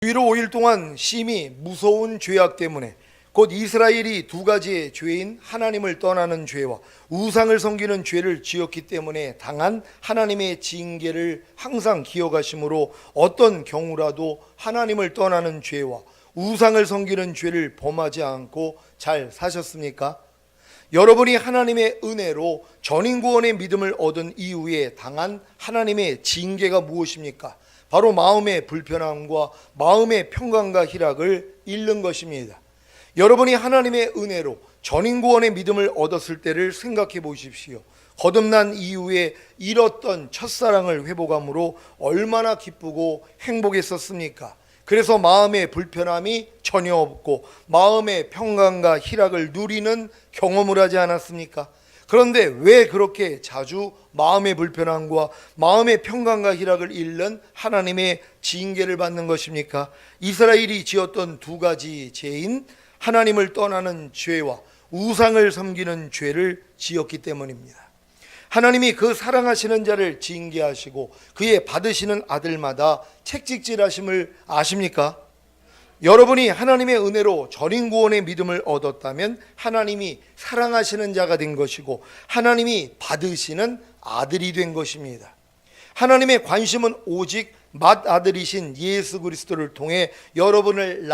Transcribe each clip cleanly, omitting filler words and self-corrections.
주의로 5일 동안 심히 무서운 죄악 때문에 곧 이스라엘이 두 가지의 죄인 하나님을 떠나는 죄와 우상을 섬기는 죄를 지었기 때문에 당한 하나님의 징계를 항상 기억하심으로 어떤 경우라도 하나님을 떠나는 죄와 우상을 섬기는 죄를 범하지 않고 잘 사셨습니까? 여러분이 하나님의 은혜로 전인구원의 믿음을 얻은 이후에 당한 하나님의 징계가 무엇입니까? 바로 마음의 불편함과 마음의 평강과 희락을 잃는 것입니다. 여러분이 하나님의 은혜로 전인구원의 믿음을 얻었을 때를 생각해 보십시오. 거듭난 이후에 잃었던 첫사랑을 회복함으로 얼마나 기쁘고 행복했었습니까? 그래서 마음의 불편함이 전혀 없고 마음의 평강과 희락을 누리는 경험을 하지 않았습니까? 그런데 왜 그렇게 자주 마음의 불편함과 마음의 평강과 희락을 잃는 하나님의 징계를 받는 것입니까? 이스라엘이 지었던 두 가지 죄인 하나님을 떠나는 죄와 우상을 섬기는 죄를 지었기 때문입니다. 하나님이 그 사랑하시는 자를 징계하시고 그의 받으시는 아들마다 책찍질하심을 아십니까? 여러분이 하나님의 은혜로 전인구원의 믿음을 얻었다면 하나님이 사랑하시는 자가 된 것이고 하나님이 받으시는 아들이 된 것입니다. 하나님의 관심은 오직 맏아들이신 예수 그리스도를 통해 여러분을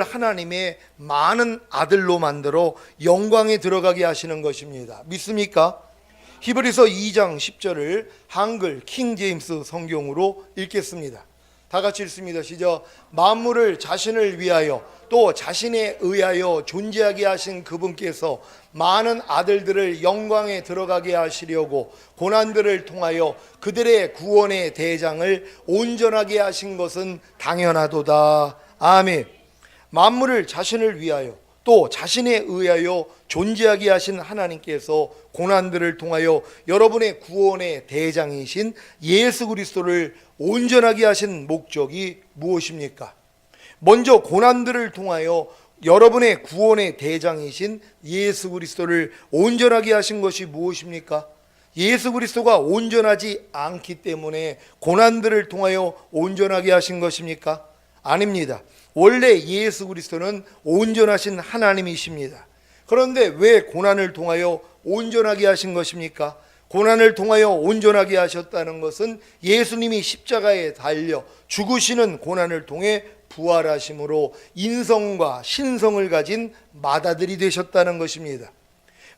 하나님의 많은 아들로 만들어 영광에 들어가게 하시는 것입니다. 믿습니까? 히브리서 2장 10절을 한글 킹 제임스 성경으로 읽겠습니다. 다 같이 읽습니다. 시작. 만물을 자신을 위하여 또 자신에 의하여 존재하게 하신 그분께서 많은 아들들을 영광에 들어가게 하시려고 고난들을 통하여 그들의 구원의 대장을 온전하게 하신 것은 당연하도다. 아멘. 만물을 자신을 위하여 또 자신에 의하여 존재하게 하신 하나님께서 고난들을 통하여 여러분의 구원의 대장이신 예수 그리스도를 온전하게 하신 목적이 무엇입니까? 먼저 고난들을 통하여 여러분의 구원의 대장이신 예수 그리스도를 온전하게 하신 것이 무엇입니까? 예수 그리스도가 온전하지 않기 때문에 고난들을 통하여 온전하게 하신 것입니까? 아닙니다. 원래 예수 그리스도는 온전하신 하나님이십니다. 그런데 왜 고난을 통하여 온전하게 하신 것입니까? 고난을 통하여 온전하게 하셨다는 것은 예수님이 십자가에 달려 죽으시는 고난을 통해 부활하심으로 인성과 신성을 가진 맏아들이 되셨다는 것입니다.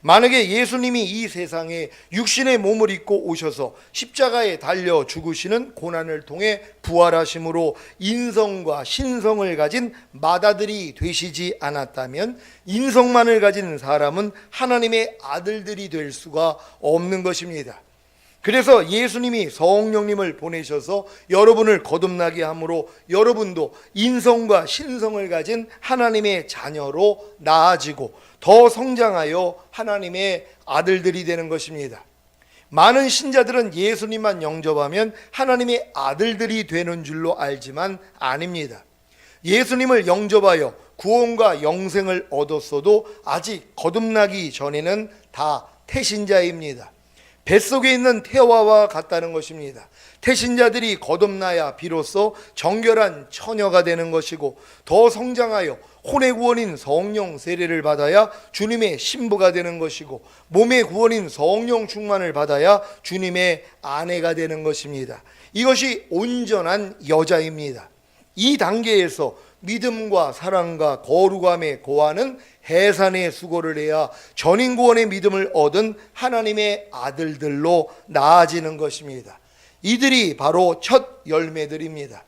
만약에 예수님이 이 세상에 육신의 몸을 입고 오셔서 십자가에 달려 죽으시는 고난을 통해 부활하심으로 인성과 신성을 가진 맏아들이 되시지 않았다면 인성만을 가진 사람은 하나님의 아들들이 될 수가 없는 것입니다. 그래서 예수님이 성령님을 보내셔서 여러분을 거듭나게 함으로 여러분도 인성과 신성을 가진 하나님의 자녀로 나아지고 더 성장하여 하나님의 아들들이 되는 것입니다. 많은 신자들은 예수님만 영접하면 하나님의 아들들이 되는 줄로 알지만 아닙니다. 예수님을 영접하여 구원과 영생을 얻었어도 아직 거듭나기 전에는 다 태신자입니다. 뱃속에 있는 태화와 같다는 것입니다. 태신자들이 거듭나야 비로소 정결한 처녀가 되는 것이고 더 성장하여 혼의 구원인 성령 세례를 받아야 주님의 신부가 되는 것이고 몸의 구원인 성령 충만을 받아야 주님의 아내가 되는 것입니다. 이것이 온전한 여자입니다. 이 단계에서 믿음과 사랑과 거룩함에 고하는 해산의 수고를 해야 전인구원의 믿음을 얻은 하나님의 아들들로 나아지는 것입니다. 이들이 바로 첫 열매들입니다.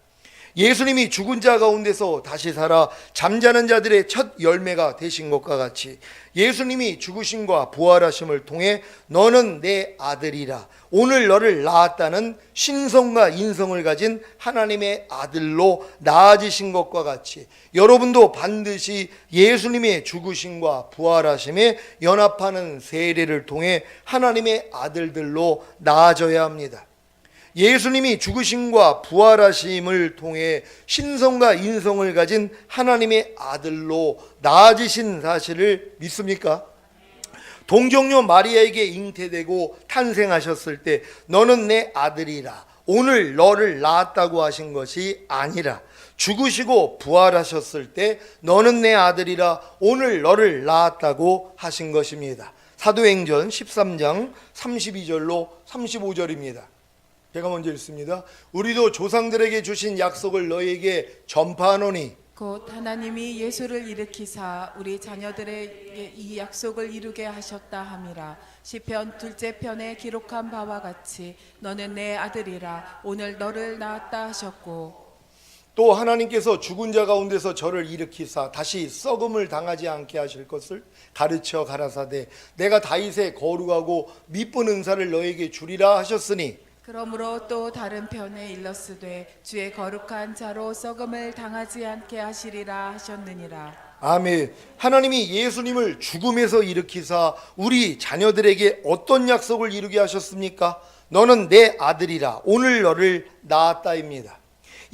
예수님이 죽은 자 가운데서 다시 살아 잠자는 자들의 첫 열매가 되신 것과 같이 예수님이 죽으심과 부활하심을 통해 너는 내 아들이라 오늘 너를 낳았다는 신성과 인성을 가진 하나님의 아들로 나아지신 것과 같이 여러분도 반드시 예수님의 죽으심과 부활하심에 연합하는 세례를 통해 하나님의 아들들로 나아져야 합니다. 예수님이 죽으심과 부활하심을 통해 신성과 인성을 가진 하나님의 아들로 나아지신 사실을 믿습니까? 동정녀 마리아에게 잉태되고 탄생하셨을 때 너는 내 아들이라 오늘 너를 낳았다고 하신 것이 아니라 죽으시고 부활하셨을 때 너는 내 아들이라 오늘 너를 낳았다고 하신 것입니다. 사도행전 13장 32절로 35절입니다. 제가 먼저 읽습니다. 우리도 조상들에게 주신 약속을 너희에게 전파하노니 곧 하나님이 예수를 일으키사 우리 자녀들에게 이 약속을 이루게 하셨다 함이라. 시편 둘째 편에 기록한 바와 같이 너는 내 아들이라 오늘 너를 낳았다 하셨고, 또 하나님께서 죽은 자 가운데서 저를 일으키사 다시 썩음을 당하지 않게 하실 것을 가르쳐 가라사대 내가 다윗의 거룩하고 미쁜 은사를 너에게 주리라 하셨으니, 그러므로 또 다른 편에 일렀으되 주의 거룩한 자로 썩음을 당하지 않게 하시리라 하셨느니라. 아멘. 하나님이 예수님을 죽음에서 일으키사 우리 자녀들에게 어떤 약속을 이루게 하셨습니까? 너는 내 아들이라 오늘 너를 낳았다입니다.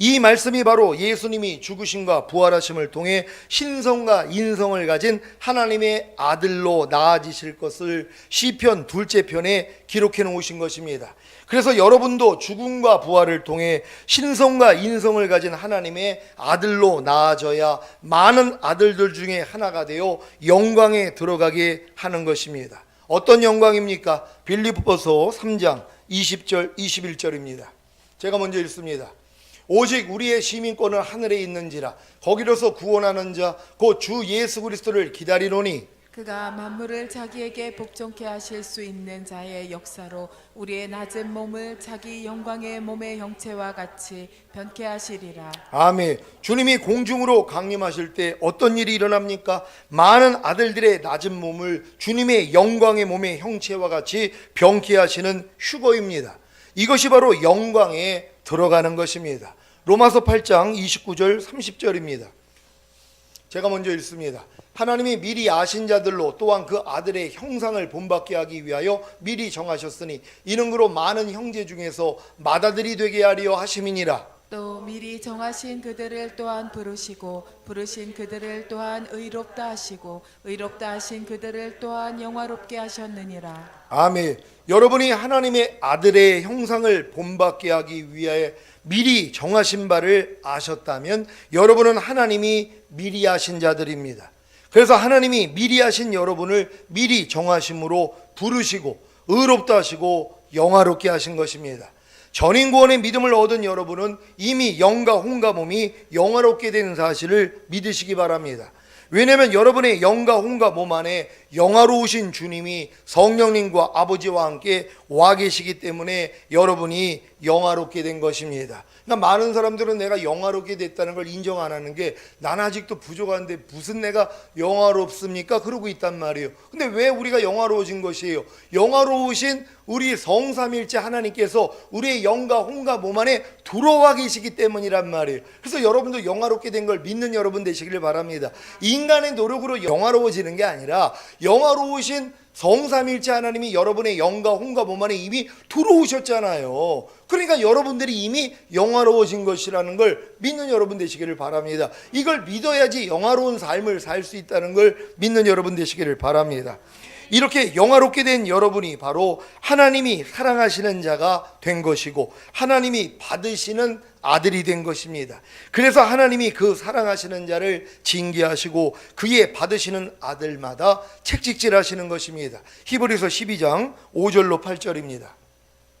이 말씀이 바로 예수님이 죽으심과 부활하심을 통해 신성과 인성을 가진 하나님의 아들로 낳아지실 것을 시편 둘째 편에 기록해 놓으신 것입니다. 그래서 여러분도 죽음과 부활을 통해 신성과 인성을 가진 하나님의 아들로 낳아져야 많은 아들들 중에 하나가 되어 영광에 들어가게 하는 것입니다. 어떤 영광입니까? 빌립보서 3장 20절 21절입니다. 제가 먼저 읽습니다. 오직 우리의 시민권은 하늘에 있는지라 거기로서 구원하는 자 곧 주 예수 그리스도를 기다리노니 그가 만물을 자기에게 복종케 하실 수 있는 자의 역사로 우리의 낮은 몸을 자기 영광의 몸의 형체와 같이 변케 하시리라. 아멘. 주님이 공중으로 강림하실 때 어떤 일이 일어납니까? 많은 아들들의 낮은 몸을 주님의 영광의 몸의 형체와 같이 변케 하시는 휴거입니다. 이것이 바로 영광에 들어가는 것입니다. 로마서 8장 29절 30절입니다. 제가 먼저 읽습니다. 하나님이 미리 아신 자들로 또한 그 아들의 형상을 본받게 하기 위하여 미리 정하셨으니 이는 그로 많은 형제 중에서 맏아들이 되게 하려 하심이니라. 또 미리 정하신 그들을 또한 부르시고 부르신 그들을 또한 의롭다 하시고 의롭다 하신 그들을 또한 영화롭게 하셨느니라. 아멘. 여러분이 하나님의 아들의 형상을 본받게 하기 위하여 미리 정하신 바를 아셨다면 여러분은 하나님이 미리 하신 자들입니다. 그래서 하나님이 미리 하신 여러분을 미리 정하심으로 부르시고 의롭다 하시고 영화롭게 하신 것입니다. 전인구원의 믿음을 얻은 여러분은 이미 영과 혼과 몸이 영화롭게 된 사실을 믿으시기 바랍니다. 왜냐하면 여러분의 영과 혼과 몸 안에 영화로우신 주님이 성령님과 아버지와 함께 와 계시기 때문에 여러분이 영화롭게 된 것입니다. 그러니까 많은 사람들은 내가 영화롭게 됐다는 걸 인정 안 하는 게 난 아직도 부족한데 무슨 내가 영화롭습니까? 그러고 있단 말이에요. 근데 왜 우리가 영화로워진 것이에요? 영화로우신 우리 성삼일체 하나님께서 우리의 영과 혼과 몸 안에 들어와 계시기 때문이란 말이에요. 그래서 여러분도 영화롭게 된 걸 믿는 여러분 되시기를 바랍니다. 인간의 노력으로 영화로워지는 게 아니라 영화로우신 성삼일체 하나님이 여러분의 영과 혼과 몸 안에 이미 들어오셨잖아요. 그러니까 여러분들이 이미 영화로워진 것이라는 걸 믿는 여러분 되시기를 바랍니다. 이걸 믿어야지 영화로운 삶을 살 수 있다는 걸 믿는 여러분 되시기를 바랍니다. 이렇게 영화롭게 된 여러분이 바로 하나님이 사랑하시는 자가 된 것이고 하나님이 받으시는 아들이 된 것입니다. 그래서 하나님이 그 사랑하시는 자를 징계하시고 그의 받으시는 아들마다 책찍질하시는 것입니다. 히브리서 12장 5절로 8절입니다.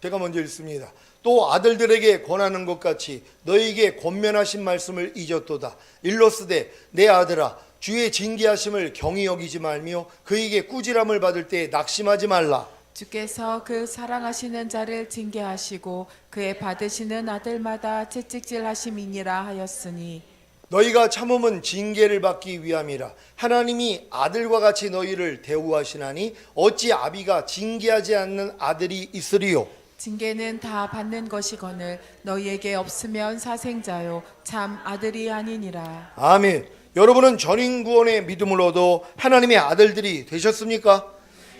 제가 먼저 읽습니다. 또 아들들에게 권하는 것 같이 너희에게 권면하신 말씀을 잊었도다. 일러스되 내 아들아 주의 징계하심을 경히 여기지 말며 그에게 꾸지람을 받을 때 낙심하지 말라. 주께서 그 사랑하시는 자를 징계하시고 그의 받으시는 아들마다 채찍질하심이니라 하였으니 너희가 참음은 징계를 받기 위함이라. 하나님이 아들과 같이 너희를 대우하시나니 어찌 아비가 징계하지 않는 아들이 있으리요. 징계는 다 받는 것이거늘 너희에게 없으면 사생자요 참 아들이 아니니라. 아멘. 여러분은 전인구원의 믿음을 얻어 하나님의 아들들이 되셨습니까?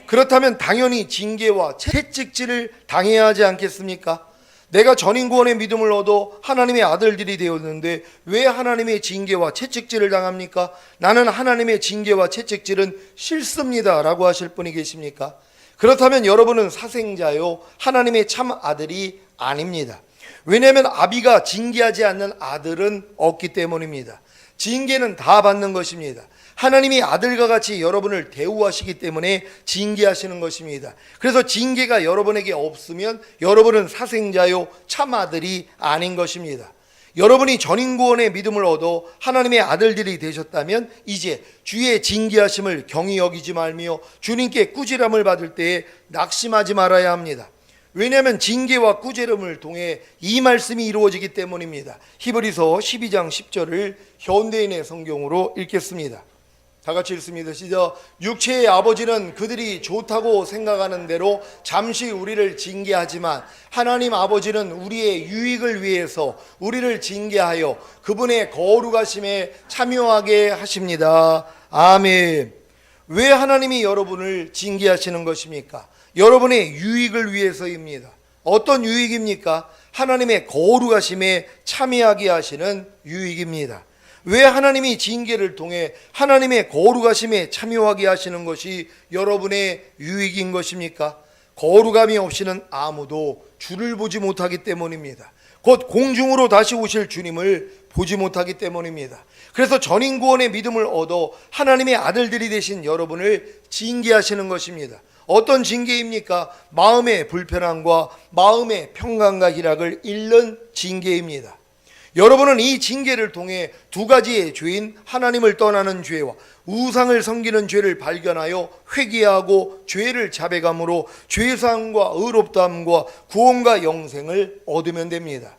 그렇다면 당연히 징계와 채찍질을 당해야 하지 않겠습니까? 내가 전인구원의 믿음을 얻어 하나님의 아들들이 되었는데 왜 하나님의 징계와 채찍질을 당합니까? 나는 하나님의 징계와 채찍질은 싫습니다 라고 하실 분이 계십니까? 그렇다면 여러분은 사생자요 하나님의 참 아들이 아닙니다. 왜냐하면 아비가 징계하지 않는 아들은 없기 때문입니다. 징계는 다 받는 것입니다. 하나님이 아들과 같이 여러분을 대우하시기 때문에 징계하시는 것입니다. 그래서 징계가 여러분에게 없으면 여러분은 사생자요 참 아들이 아닌 것입니다. 여러분이 전인구원의 믿음을 얻어 하나님의 아들들이 되셨다면 이제 주의 징계하심을 경히 여기지 말며 주님께 꾸지람을 받을 때에 낙심하지 말아야 합니다. 왜냐하면 징계와 꾸지람을 통해 이 말씀이 이루어지기 때문입니다. 히브리서 12장 10절을 현대인의 성경으로 읽겠습니다. 다 같이 읽습니다. 시작. 육체의 아버지는 그들이 좋다고 생각하는 대로 잠시 우리를 징계하지만 하나님 아버지는 우리의 유익을 위해서 우리를 징계하여 그분의 거룩하심에 참여하게 하십니다. 아멘. 왜 하나님이 여러분을 징계하시는 것입니까? 여러분의 유익을 위해서입니다. 어떤 유익입니까? 하나님의 거룩하심에 참여하게 하시는 유익입니다. 왜 하나님이 징계를 통해 하나님의 거룩하심에 참여하게 하시는 것이 여러분의 유익인 것입니까? 거룩함이 없이는 아무도 주를 보지 못하기 때문입니다. 곧 공중으로 다시 오실 주님을 보지 못하기 때문입니다. 그래서 전인구원의 믿음을 얻어 하나님의 아들들이 되신 여러분을 징계하시는 것입니다. 어떤 징계입니까? 마음의 불편함과 마음의 평강과 희락을 잃는 징계입니다. 여러분은 이 징계를 통해 두 가지의 죄인 하나님을 떠나는 죄와 우상을 섬기는 죄를 발견하여 회개하고 죄를 자백함으로 죄사함과 의롭다함과 구원과 영생을 얻으면 됩니다.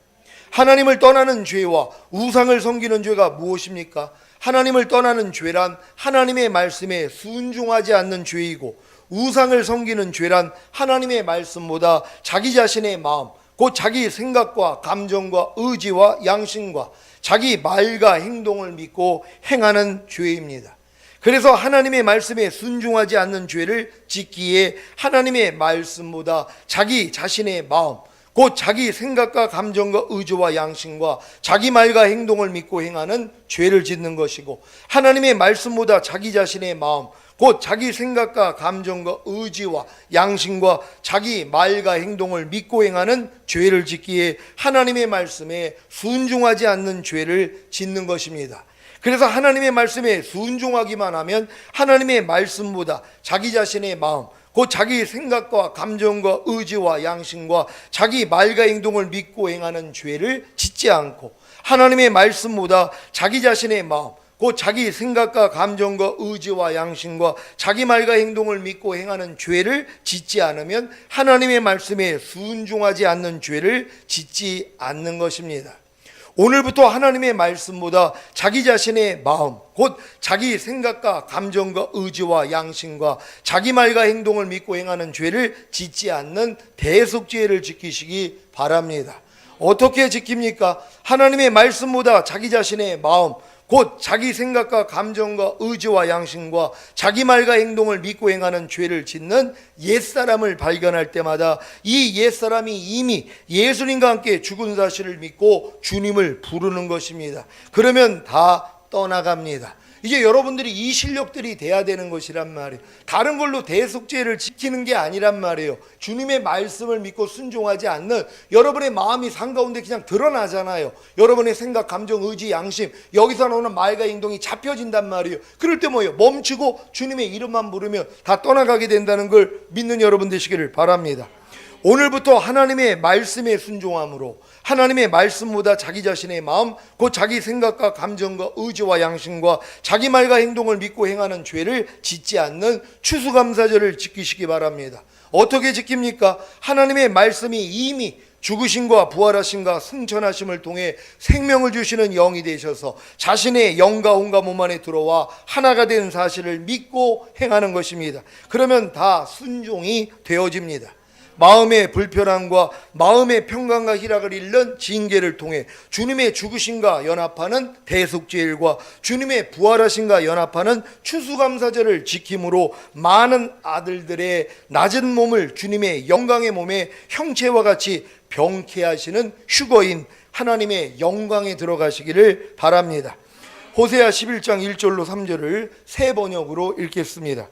하나님을 떠나는 죄와 우상을 섬기는 죄가 무엇입니까? 하나님을 떠나는 죄란 하나님의 말씀에 순종하지 않는 죄이고, 우상을 섬기는 죄란 하나님의 말씀보다 자기 자신의 마음, 곧 자기 생각과 감정과 의지와 양심과 자기 말과 행동을 믿고 행하는 죄입니다. 그래서 하나님의 말씀에 순종하지 않는 죄를 짓기에 하나님의 말씀보다 자기 자신의 마음, 곧 자기 생각과 감정과 의지와 양심과 자기 말과 행동을 믿고 행하는 죄를 짓는 것이고, 하나님의 말씀보다 자기 자신의 마음, 곧 자기 생각과 감정과 의지와 양심과 자기 말과 행동을 믿고 행하는 죄를 짓기에 하나님의 말씀에 순종하지 않는 죄를 짓는 것입니다. 그래서 하나님의 말씀에 순종하기만 하면 하나님의 말씀보다 자기 자신의 마음, 곧 자기 생각과 감정과 의지와 양심과 자기 말과 행동을 믿고 행하는 죄를 짓지 않고, 하나님의 말씀보다 자기 자신의 마음, 곧 자기 생각과 감정과 의지와 양심과 자기 말과 행동을 믿고 행하는 죄를 짓지 않으면 하나님의 말씀에 순종하지 않는 죄를 짓지 않는 것입니다. 오늘부터 하나님의 말씀보다 자기 자신의 마음, 곧 자기 생각과 감정과 의지와 양심과 자기 말과 행동을 믿고 행하는 죄를 짓지 않는 대속죄를 지키시기 바랍니다. 어떻게 지킵니까? 하나님의 말씀보다 자기 자신의 마음, 곧 자기 생각과 감정과 의지와 양심과 자기 말과 행동을 믿고 행하는 죄를 짓는 옛사람을 발견할 때마다 이 옛사람이 이미 예수님과 함께 죽은 사실을 믿고 주님을 부르는 것입니다. 그러면 다 떠나갑니다. 이제 여러분들이 이 실력들이 돼야 되는 것이란 말이에요. 다른 걸로 대속죄를 지키는 게 아니란 말이에요. 주님의 말씀을 믿고 순종하지 않는 여러분의 마음이 산 가운데 그냥 드러나잖아요. 여러분의 생각, 감정, 의지, 양심, 여기서 나오는 말과 행동이 잡혀진단 말이에요. 그럴 때 뭐예요? 멈추고 주님의 이름만 부르면 다 떠나가게 된다는 걸 믿는 여러분 되시기를 바랍니다. 오늘부터 하나님의 말씀에 순종함으로 하나님의 말씀보다 자기 자신의 마음, 곧 자기 생각과 감정과 의지와 양심과 자기 말과 행동을 믿고 행하는 죄를 짓지 않는 추수감사절을 지키시기 바랍니다. 어떻게 지킵니까? 하나님의 말씀이 이미 죽으심과 부활하심과 승천하심을 통해 생명을 주시는 영이 되셔서 자신의 영과 혼과 몸 안에 들어와 하나가 된 사실을 믿고 행하는 것입니다. 그러면 다 순종이 되어집니다. 마음의 불편함과 마음의 평강과 희락을 잃는 징계를 통해 주님의 죽으심과 연합하는 대속죄일과 주님의 부활하심과 연합하는 추수감사절을 지킴으로 많은 아들들의 낮은 몸을 주님의 영광의 몸의 형체와 같이 병케 하시는 휴거인 하나님의 영광에 들어가시기를 바랍니다. 호세아 11장 1절로 3절을 새 번역으로 읽겠습니다.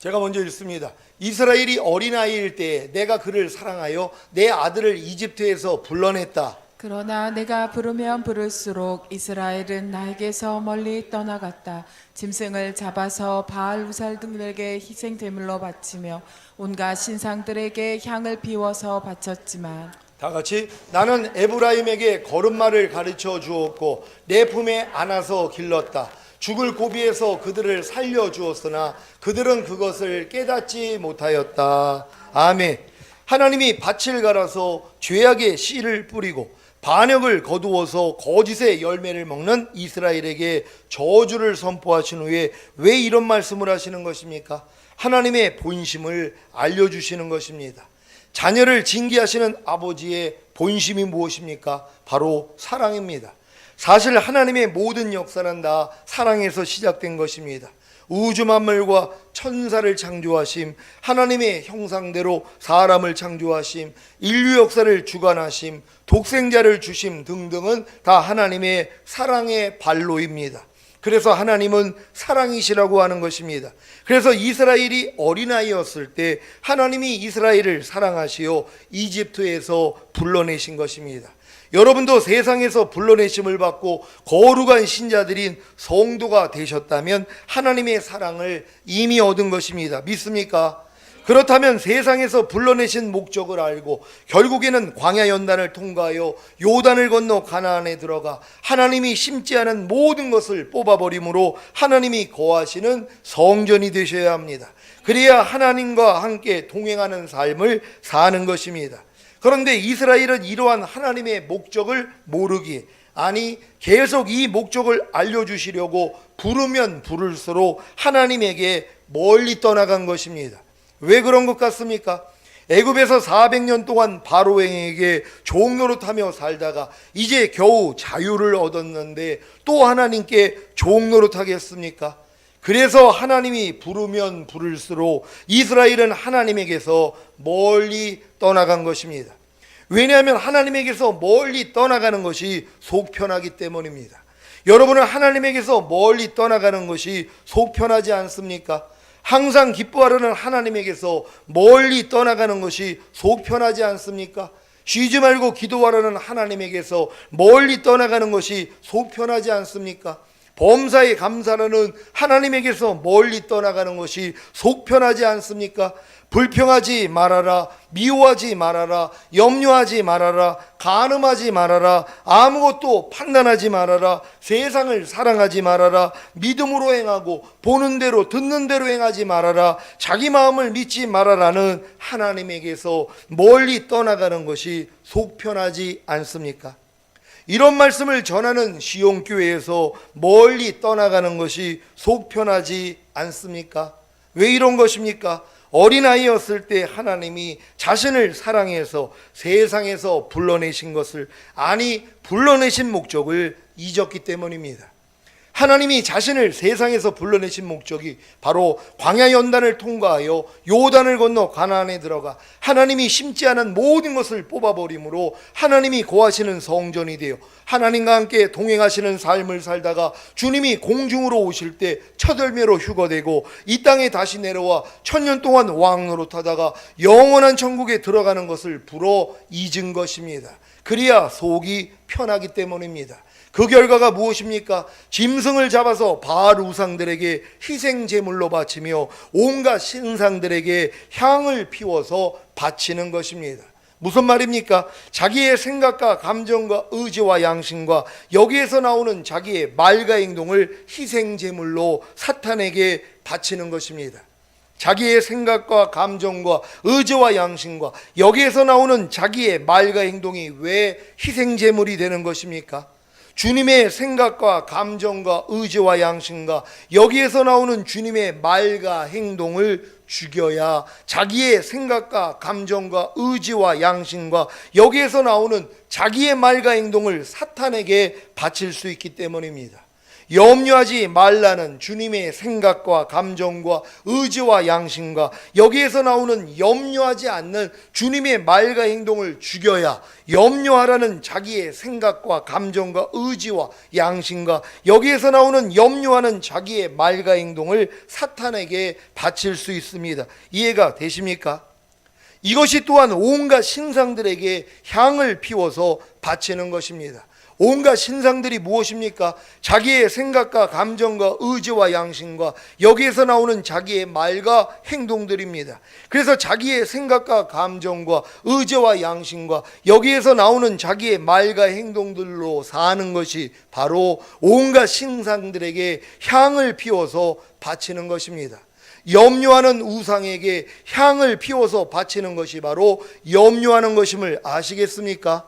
제가 먼저 읽습니다. 이스라엘이 어린아이일 때 내가 그를 사랑하여 내 아들을 이집트에서 불러냈다. 그러나 내가 부르면 부를수록 이스라엘은 나에게서 멀리 떠나갔다. 짐승을 잡아서 바알 우살 등에게 희생 제물로 바치며 온갖 신상들에게 향을 피워서 바쳤지만 다 같이 나는 에브라임에게 걸음마를 가르쳐 주었고 내 품에 안아서 길렀다. 죽을 고비에서 그들을 살려주었으나 그들은 그것을 깨닫지 못하였다. 아멘. 하나님이 밭을 갈아서 죄악의 씨를 뿌리고 반역을 거두어서 거짓의 열매를 먹는 이스라엘에게 저주를 선포하신 후에 왜 이런 말씀을 하시는 것입니까? 하나님의 본심을 알려주시는 것입니다. 자녀를 징계하시는 아버지의 본심이 무엇입니까? 바로 사랑입니다. 사실 하나님의 모든 역사는 다 사랑에서 시작된 것입니다. 우주 만물과 천사를 창조하심, 하나님의 형상대로 사람을 창조하심, 인류 역사를 주관하심, 독생자를 주심 등등은 다 하나님의 사랑의 발로입니다. 그래서 하나님은 사랑이시라고 하는 것입니다. 그래서 이스라엘이 어린아이였을 때 하나님이 이스라엘을 사랑하시어 이집트에서 불러내신 것입니다. 여러분도 세상에서 불러내심을 받고 거룩한 신자들인 성도가 되셨다면 하나님의 사랑을 이미 얻은 것입니다. 믿습니까? 그렇다면 세상에서 불러내신 목적을 알고 결국에는 광야 연단을 통과하여 요단을 건너 가나안에 들어가 하나님이 심지 않은 모든 것을 뽑아버림으로 하나님이 거하시는 성전이 되셔야 합니다. 그래야 하나님과 함께 동행하는 삶을 사는 것입니다. 그런데 이스라엘은 이러한 하나님의 목적을 모르기에, 아니 계속 이 목적을 알려주시려고 부르면 부를수록 하나님에게 멀리 떠나간 것입니다. 왜 그런 것 같습니까? 애굽에서 400년 동안 바로에게 종노릇하며 살다가 이제 겨우 자유를 얻었는데 또 하나님께 종노릇하겠습니까? 그래서 하나님이 부르면 부를수록 이스라엘은 하나님에게서 멀리 떠나간 것입니다. 왜냐하면 하나님에게서 멀리 떠나가는 것이 속 편하기 때문입니다. 여러분은 하나님에게서 멀리 떠나가는 것이 속 편하지 않습니까? 항상 기뻐하려는 하나님에게서 멀리 떠나가는 것이 속 편하지 않습니까? 쉬지 말고 기도하려는 하나님에게서 멀리 떠나가는 것이 속 편하지 않습니까? 범사에 감사하는 하나님에게서 멀리 떠나가는 것이 속 편하지 않습니까? 불평하지 말아라, 미워하지 말아라, 염려하지 말아라, 간음하지 말아라, 아무것도 판단하지 말아라, 세상을 사랑하지 말아라, 믿음으로 행하고 보는 대로 듣는 대로 행하지 말아라, 자기 마음을 믿지 말아라는 하나님에게서 멀리 떠나가는 것이 속 편하지 않습니까? 이런 말씀을 전하는 시온교회에서 멀리 떠나가는 것이 속 편하지 않습니까? 왜 이런 것입니까? 어린아이였을 때 하나님이 자신을 사랑해서 세상에서 불러내신 것을, 아니 불러내신 목적을 잊었기 때문입니다. 하나님이 자신을 세상에서 불러내신 목적이 바로 광야 연단을 통과하여 요단을 건너 가나안에 들어가 하나님이 심지 않은 모든 것을 뽑아버림으로 하나님이 거하시는 성전이 되어 하나님과 함께 동행하시는 삶을 살다가 주님이 공중으로 오실 때 첫 열매로 휴거되고 이 땅에 다시 내려와 1000년 동안 왕노릇하다가 영원한 천국에 들어가는 것을 불어 잊은 것입니다. 그래야 속이 편하기 때문입니다. 그 결과가 무엇입니까? 짐승을 잡아서 바알 우상들에게 희생 제물로 바치며 온갖 신상들에게 향을 피워서 바치는 것입니다. 무슨 말입니까? 자기의 생각과 감정과 의지와 양심과 여기에서 나오는 자기의 말과 행동을 희생 제물로 사탄에게 바치는 것입니다. 자기의 생각과 감정과 의지와 양심과 여기에서 나오는 자기의 말과 행동이 왜 희생 제물이 되는 것입니까? 주님의 생각과 감정과 의지와 양심과 여기에서 나오는 주님의 말과 행동을 죽여야 자기의 생각과 감정과 의지와 양심과 여기에서 나오는 자기의 말과 행동을 사탄에게 바칠 수 있기 때문입니다. 염려하지 말라는 주님의 생각과 감정과 의지와 양심과 여기에서 나오는 염려하지 않는 주님의 말과 행동을 죽여야 염려하라는 자기의 생각과 감정과 의지와 양심과 여기에서 나오는 염려하는 자기의 말과 행동을 사탄에게 바칠 수 있습니다. 이해가 되십니까? 이것이 또한 온갖 신상들에게 향을 피워서 바치는 것입니다. 온갖 신상들이 무엇입니까? 자기의 생각과 감정과 의지와 양심과 여기에서 나오는 자기의 말과 행동들입니다. 그래서 자기의 생각과 감정과 의지와 양심과 여기에서 나오는 자기의 말과 행동들로 사는 것이 바로 온갖 신상들에게 향을 피워서 바치는 것입니다. 염려하는 우상에게 향을 피워서 바치는 것이 바로 염려하는 것임을 아시겠습니까?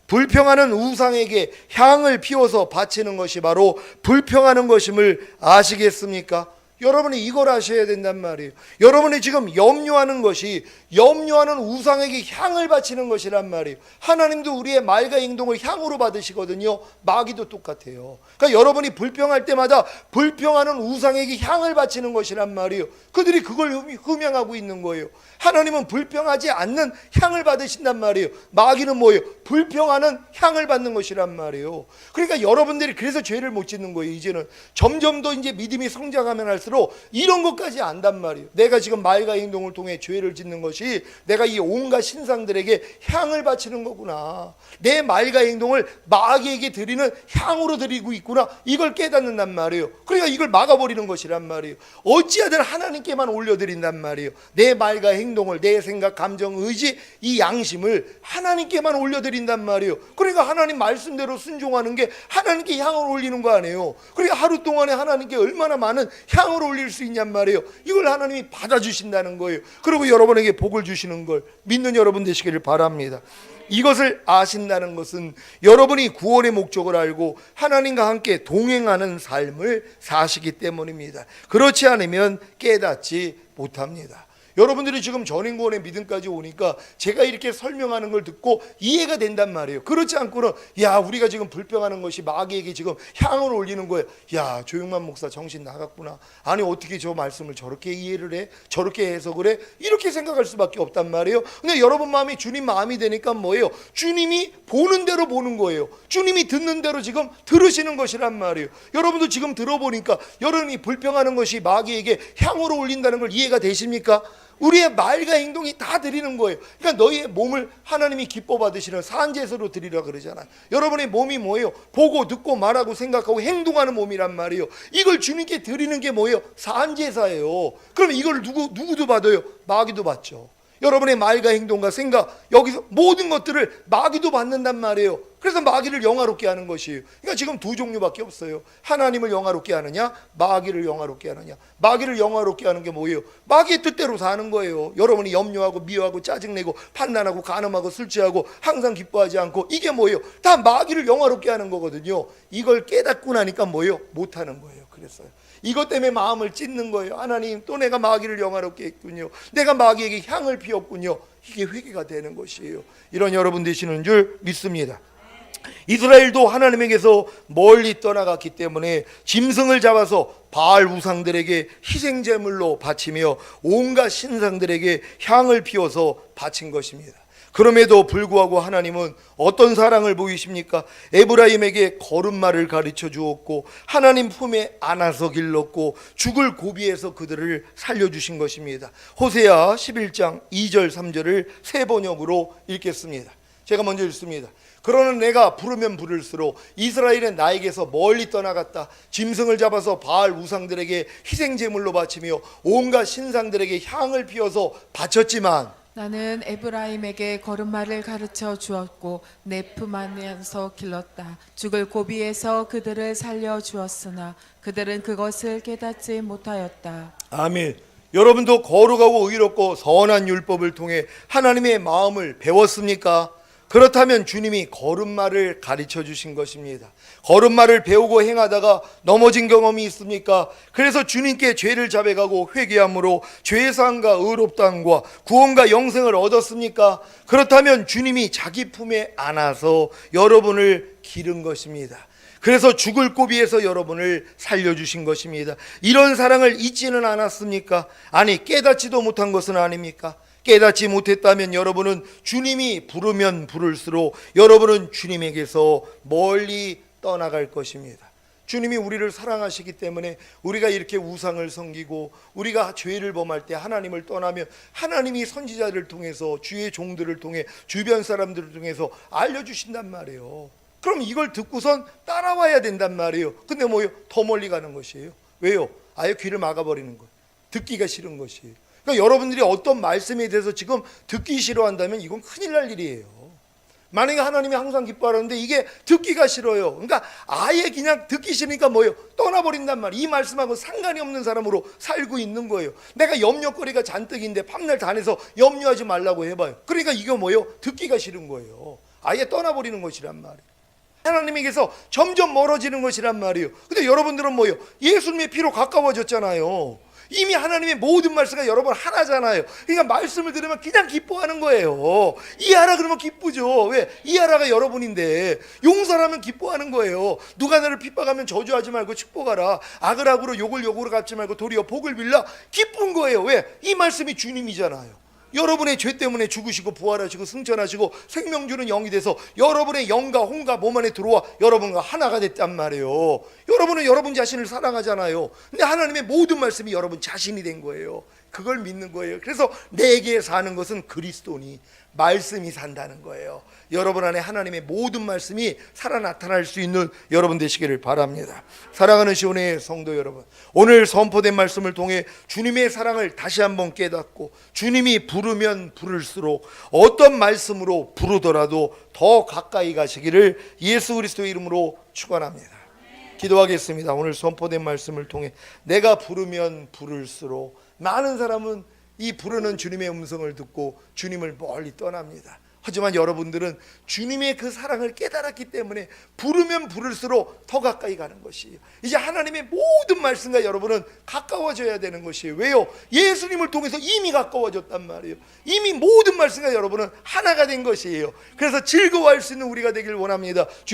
불평하는 우상에게 향을 피워서 바치는 것이 바로 불평하는 것임을 아시겠습니까? 여러분이 이걸 아셔야 된단 말이에요. 여러분이 지금 염려하는 것이 염려하는 우상에게 향을 바치는 것이란 말이에요. 하나님도 우리의 말과 행동을 향으로 받으시거든요. 마귀도 똑같아요. 그러니까 여러분이 불평할 때마다 불평하는 우상에게 향을 바치는 것이란 말이에요. 그들이 그걸 흠양하고 있는 거예요. 하나님은 불평하지 않는 향을 받으신단 말이에요. 마귀는 뭐예요? 불평하는 향을 받는 것이란 말이에요. 그러니까 여러분들이 그래서 죄를 못 짓는 거예요. 이제는 점점 더 이제 믿음이 성장하면 할수록 이런 것까지 안단 말이에요. 내가 지금 말과 행동을 통해 죄를 짓는 것이 내가 이 온갖 신상들에게 향을 바치는 거구나. 내 말과 행동을 마귀에게 드리는 향으로 드리고 있구나. 이걸 깨닫는단 말이에요. 그러니까 이걸 막아버리는 것이란 말이에요. 어찌하든 하나님께만 올려드린단 말이에요. 내 말과 행동을, 내 생각, 감정, 의지, 이 양심을 하나님께만 올려드린단 말이에요. 그러니까 하나님 말씀대로 순종하는 게 하나님께 향을 올리는 거 아니에요. 그러니까 하루 동안에 하나님께 얼마나 많은 향을 올릴 수 있냔 말이에요. 이걸 하나님이 받아주신다는 거예요. 그리고 여러분에게 복을 주시는 걸 믿는 여러분 되시기를 바랍니다. 이것을 아신다는 것은 여러분이 구원의 목적을 알고 하나님과 함께 동행하는 삶을 사시기 때문입니다. 그렇지 않으면 깨닫지 못합니다. 여러분들이 지금 전인구원의 믿음까지 오니까 제가 이렇게 설명하는 걸 듣고 이해가 된단 말이에요. 그렇지 않고는 야 우리가 지금 불평하는 것이 마귀에게 지금 향을 올리는 거예요. 야 조용만 목사 정신 나갔구나. 아니 어떻게 저 말씀을 저렇게 이해를 해? 저렇게 해석을 해? 이렇게 생각할 수밖에 없단 말이에요. 근데 여러분 마음이 주님 마음이 되니까 뭐예요? 주님이 보는 대로 보는 거예요. 주님이 듣는 대로 지금 들으시는 것이란 말이에요. 여러분도 지금 들어보니까 여러분이 불평하는 것이 마귀에게 향으로 올린다는 걸 이해가 되십니까? 우리의 말과 행동이 다 드리는 거예요. 그러니까 너희의 몸을 하나님이 기뻐 받으시는 산제사로 드리라 그러잖아요. 여러분의 몸이 뭐예요? 보고 듣고 말하고 생각하고 행동하는 몸이란 말이에요. 이걸 주님께 드리는 게 뭐예요? 산제사예요. 그럼 이걸 누구도 받아요? 마귀도 받죠. 여러분의 말과 행동과 생각 여기서 모든 것들을 마귀도 받는단 말이에요. 그래서 마귀를 영화롭게 하는 것이에요. 그러니까 지금 두 종류밖에 없어요. 하나님을 영화롭게 하느냐, 마귀를 영화롭게 하느냐. 마귀를 영화롭게 하는 게 뭐예요? 마귀의 뜻대로 사는 거예요. 여러분이 염려하고 미워하고 짜증내고 판단하고 간음하고 술 취하고 항상 기뻐하지 않고 이게 뭐예요? 다 마귀를 영화롭게 하는 거거든요. 이걸 깨닫고 나니까 뭐예요? 못하는 거예요. 그랬어요. 이것 때문에 마음을 찢는 거예요. 하나님 또 내가 마귀를 영화롭게 했군요. 내가 마귀에게 향을 피웠군요. 이게 회개가 되는 것이에요. 이런 여러분 되시는 줄 믿습니다. 이스라엘도 하나님에게서 멀리 떠나갔기 때문에 짐승을 잡아서 바알 우상들에게 희생제물로 바치며 온갖 신상들에게 향을 피워서 바친 것입니다. 그럼에도 불구하고 하나님은 어떤 사랑을 보이십니까? 에브라임에게 걸음마를 가르쳐 주었고 하나님 품에 안아서 길렀고 죽을 고비에서 그들을 살려주신 것입니다. 호세아 11장 2절 3절을 새 번역으로 읽겠습니다. 제가 먼저 읽습니다. 그러나 내가 부르면 부를수록 이스라엘은 나에게서 멀리 떠나갔다. 짐승을 잡아서 바알 우상들에게 희생제물로 바치며 온갖 신상들에게 향을 피워서 바쳤지만 나는 에브라임에게 걸음마를 가르쳐 주었고 내 품 안에서 길렀다. 죽을 고비에서 그들을 살려 주었으나 그들은 그것을 깨닫지 못하였다. 아멘. 여러분도 거룩하고 의롭고 선한 율법을 통해 하나님의 마음을 배웠습니까? 그렇다면 주님이 걸음마를 가르쳐 주신 것입니다. 걸음마를 배우고 행하다가 넘어진 경험이 있습니까? 그래서 주님께 죄를 자백하고 회개함으로 죄사함과 의롭다함과 구원과 영생을 얻었습니까? 그렇다면 주님이 자기 품에 안아서 여러분을 기른 것입니다. 그래서 죽을 고비에서 여러분을 살려주신 것입니다. 이런 사랑을 잊지는 않았습니까? 아니, 깨닫지도 못한 것은 아닙니까? 깨닫지 못했다면 여러분은 주님이 부르면 부를수록 여러분은 주님에게서 멀리 떠나갈 것입니다. 주님이 우리를 사랑하시기 때문에 우리가 이렇게 우상을 섬기고 우리가 죄를 범할 때 하나님을 떠나면 하나님이 선지자를 통해서 주의 종들을 통해 주변 사람들을 통해서 알려주신단 말이에요. 그럼 이걸 듣고선 따라와야 된단 말이에요. 근데 뭐요? 더 멀리 가는 것이에요. 왜요? 아예 귀를 막아버리는 거예요. 듣기가 싫은 것이에요. 그러니까 여러분들이 어떤 말씀에 대해서 지금 듣기 싫어한다면 이건 큰일 날 일이에요. 만약에 하나님이 항상 기뻐하는데 이게 듣기가 싫어요. 그러니까 아예 그냥 듣기 싫으니까 뭐예요? 떠나버린단 말이에요. 이 말씀하고 상관이 없는 사람으로 살고 있는 거예요. 내가 염려거리가 잔뜩인데 밤낮 다내서 염려하지 말라고 해봐요. 그러니까 이게 뭐예요? 듣기가 싫은 거예요. 아예 떠나버리는 것이란 말이에요. 하나님에게서 점점 멀어지는 것이란 말이에요. 근데 여러분들은 뭐예요? 예수님의 피로 가까워졌잖아요. 이미 하나님의 모든 말씀가 여러분 하나잖아요. 그러니까 말씀을 들으면 그냥 기뻐하는 거예요. 이해하라 그러면 기쁘죠. 왜? 이해하라가 여러분인데 용서하면 기뻐하는 거예요. 누가 나를 핍박하면 저주하지 말고 축복하라. 악을 악으로 욕을 욕으로 갚지 말고 도리어 복을 빌라. 기쁜 거예요. 왜? 이 말씀이 주님이잖아요. 여러분의 죄 때문에 죽으시고 부활하시고 승천하시고 생명 주는 영이 돼서 여러분의 영과 혼과 몸 안에 들어와 여러분과 하나가 됐단 말이에요. 여러분은 여러분 자신을 사랑하잖아요. 근데 하나님의 모든 말씀이 여러분 자신이 된 거예요. 그걸 믿는 거예요. 그래서 내게 사는 것은 그리스도니 말씀이 산다는 거예요. 여러분 안에 하나님의 모든 말씀이 살아 나타날 수 있는 여러분 되시기를 바랍니다. 사랑하는 시온의 성도 여러분, 오늘 선포된 말씀을 통해 주님의 사랑을 다시 한번 깨닫고 주님이 부르면 부를수록 어떤 말씀으로 부르더라도 더 가까이 가시기를 예수 그리스도의 이름으로 축원합니다. 기도하겠습니다. 오늘 선포된 말씀을 통해 내가 부르면 부를수록 많은 사람은 이 부르는 주님의 음성을 듣고 주님을 멀리 떠납니다. 하지만 여러분들은 주님의 그 사랑을 깨달았기 때문에 부르면 부를수록 더 가까이 가는 것이에요. 이제 하나님의 모든 말씀과 여러분은 가까워져야 되는 것이에요. 왜요? 예수님을 통해서 이미 가까워졌단 말이에요. 이미 모든 말씀과 여러분은 하나가 된 것이에요. 그래서 즐거워할 수 있는 우리가 되길 원합니다.